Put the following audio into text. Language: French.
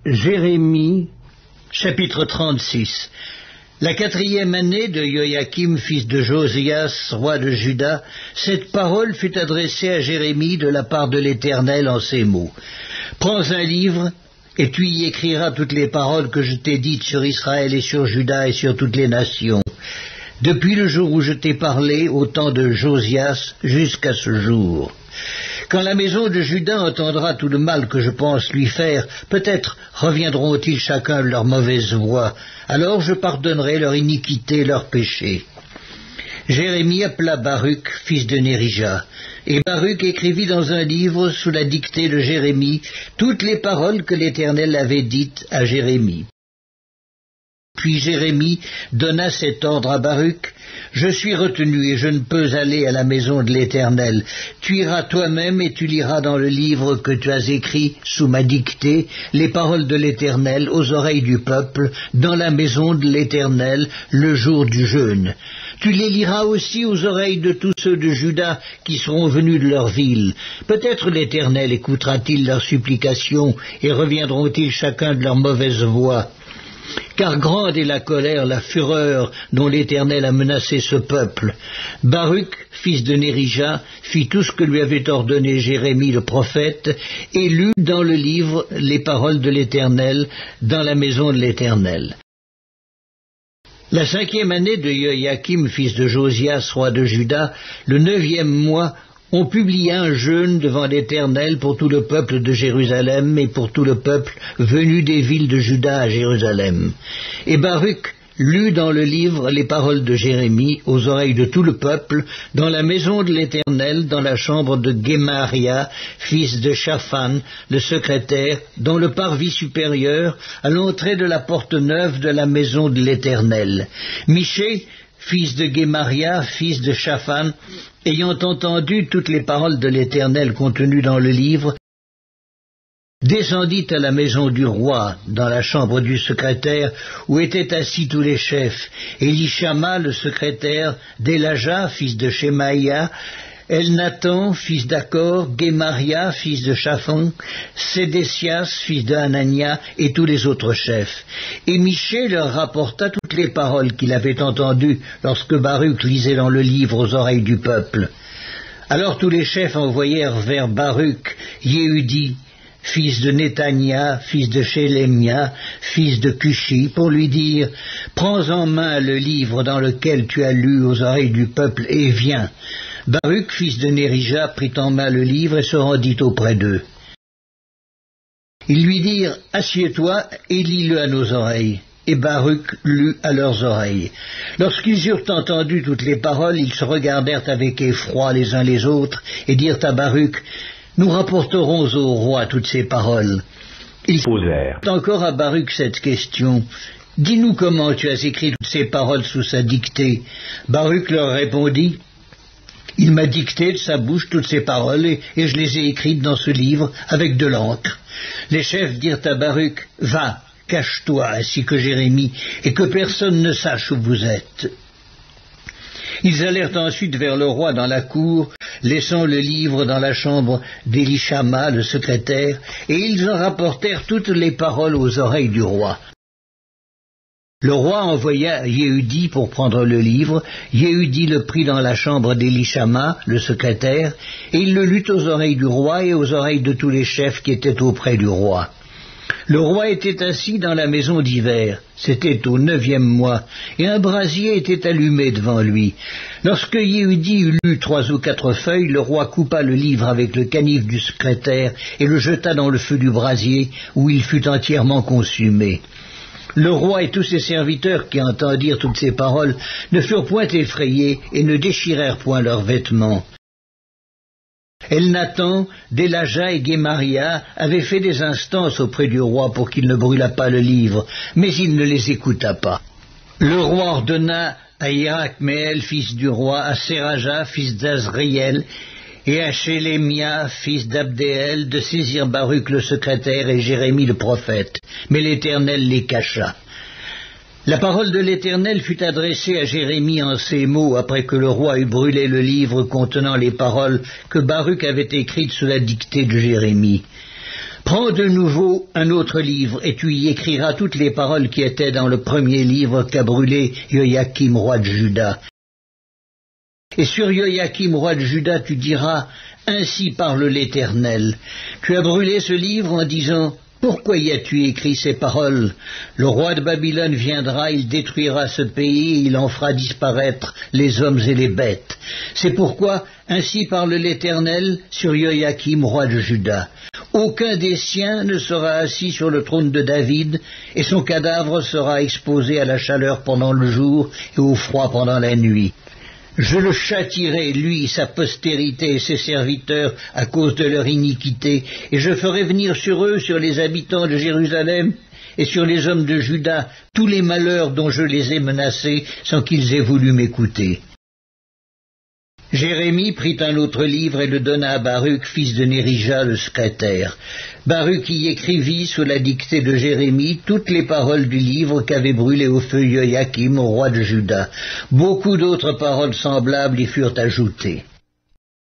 Jérémie, chapitre 36. La 4e année de Joachim, fils de Josias, roi de Juda, cette parole fut adressée à Jérémie de la part de l'Éternel en ces mots. Prends un livre, et tu y écriras toutes les paroles que je t'ai dites sur Israël et sur Juda et sur toutes les nations, depuis le jour où je t'ai parlé, au temps de Josias, jusqu'à ce jour. Quand la maison de Juda entendra tout le mal que je pense lui faire, peut-être reviendront-ils chacun de leur mauvaise voie. Alors je pardonnerai leur iniquité, leur péché. Jérémie appela Baruch, fils de Nérija, et Baruch écrivit dans un livre, sous la dictée de Jérémie, toutes les paroles que l'Éternel avait dites à Jérémie. Puis Jérémie donna cet ordre à Baruch: « Je suis retenu et je ne peux aller à la maison de l'Éternel. Tu iras toi-même et tu liras dans le livre que tu as écrit sous ma dictée les paroles de l'Éternel aux oreilles du peuple dans la maison de l'Éternel le jour du jeûne. Tu les liras aussi aux oreilles de tous ceux de Juda qui seront venus de leur ville. Peut-être l'Éternel écoutera-t-il leurs supplications et reviendront-ils chacun de leur mauvaise voie. Car grande est la colère, la fureur dont l'Éternel a menacé ce peuple. » Baruch, fils de Nérija, fit tout ce que lui avait ordonné Jérémie le prophète, et lut dans le livre les paroles de l'Éternel dans la maison de l'Éternel. La 5e année de Joachim, fils de Josias, roi de Juda, le 9e mois, on publia un jeûne devant l'Éternel pour tout le peuple de Jérusalem et pour tout le peuple venu des villes de Juda à Jérusalem. Et Baruch lut dans le livre les paroles de Jérémie aux oreilles de tout le peuple, dans la maison de l'Éternel, dans la chambre de Gemaria, fils de Shaphan, le secrétaire, dans le parvis supérieur, à l'entrée de la porte neuve de la maison de l'Éternel. Michée, fils de Gemaria, fils de Shaphan, ayant entendu toutes les paroles de l'Éternel contenues dans le livre, descendit à la maison du roi, dans la chambre du secrétaire, où étaient assis tous les chefs, Élishama, le secrétaire, Délaja, fils de Shemaïa, Elnathan, fils d'Akor, Gemaria, fils de Shaphan, Sédécias, fils de Hanania, et tous les autres chefs. Et Michée leur rapporta toutes les paroles qu'il avait entendues lorsque Baruch lisait dans le livre aux oreilles du peuple. Alors tous les chefs envoyèrent vers Baruch Yehudi, fils de Netania, fils de Shélémia, fils de Cushi, pour lui dire: « Prends en main le livre dans lequel tu as lu aux oreilles du peuple, et viens. » Baruch, fils de Nérija, prit en main le livre et se rendit auprès d'eux. Ils lui dirent: « Assieds-toi et lis-le à nos oreilles. » Et Baruch lut à leurs oreilles. Lorsqu'ils eurent entendu toutes les paroles, ils se regardèrent avec effroi les uns les autres et dirent à Baruch: « Nous rapporterons au roi toutes ces paroles. » Ils posèrent encore à Baruch cette question: « Dis-nous comment tu as écrit toutes ces paroles sous sa dictée. » Baruch leur répondit: « Il m'a dicté de sa bouche toutes ces paroles, et je les ai écrites dans ce livre avec de l'encre. » Les chefs dirent à Baruch: « Va, cache-toi, ainsi que Jérémie, et que personne ne sache où vous êtes. » Ils allèrent ensuite vers le roi dans la cour, laissant le livre dans la chambre d'Élishama, le secrétaire, et ils en rapportèrent toutes les paroles aux oreilles du roi. Le roi envoya Yehudi pour prendre le livre. Yehudi le prit dans la chambre d'Élishama, le secrétaire, et il le lut aux oreilles du roi et aux oreilles de tous les chefs qui étaient auprès du roi. Le roi était assis dans la maison d'hiver, c'était au 9e mois, et un brasier était allumé devant lui. Lorsque Yehudi eut lu 3 ou 4 feuilles, le roi coupa le livre avec le canif du secrétaire et le jeta dans le feu du brasier, où il fut entièrement consumé. Le roi et tous ses serviteurs qui entendirent toutes ces paroles ne furent point effrayés et ne déchirèrent point leurs vêtements. Elnathan, Délaja et Gemaria avaient fait des instances auprès du roi pour qu'il ne brûlât pas le livre, mais il ne les écouta pas. Le roi ordonna à Hirakmeel, fils du roi, à Séraja, fils d'Azriel, et à Shélémia, fils d'Abdéel, de saisir Baruch le secrétaire et Jérémie le prophète. Mais l'Éternel les cacha. La parole de l'Éternel fut adressée à Jérémie en ces mots, après que le roi eut brûlé le livre contenant les paroles que Baruch avait écrites sous la dictée de Jérémie. Prends de nouveau un autre livre, et tu y écriras toutes les paroles qui étaient dans le premier livre qu'a brûlé Joachim, roi de Juda. Et sur Joachim, roi de Juda, tu diras, ainsi parle l'Éternel. Tu as brûlé ce livre en disant, pourquoi y as-tu écrit ces paroles? Le roi de Babylone viendra, il détruira ce pays, il en fera disparaître les hommes et les bêtes. C'est pourquoi, ainsi parle l'Éternel sur Joachim, roi de Juda. Aucun des siens ne sera assis sur le trône de David, et son cadavre sera exposé à la chaleur pendant le jour et au froid pendant la nuit. Je le châtierai, lui, sa postérité et ses serviteurs, à cause de leur iniquité, et je ferai venir sur eux, sur les habitants de Jérusalem, et sur les hommes de Juda, tous les malheurs dont je les ai menacés, sans qu'ils aient voulu m'écouter. Jérémie prit un autre livre et le donna à Baruch, fils de Nérija, le secrétaire. Baruch y écrivit, sous la dictée de Jérémie, toutes les paroles du livre qu'avait brûlé au feu Joachim, au roi de Juda. Beaucoup d'autres paroles semblables y furent ajoutées.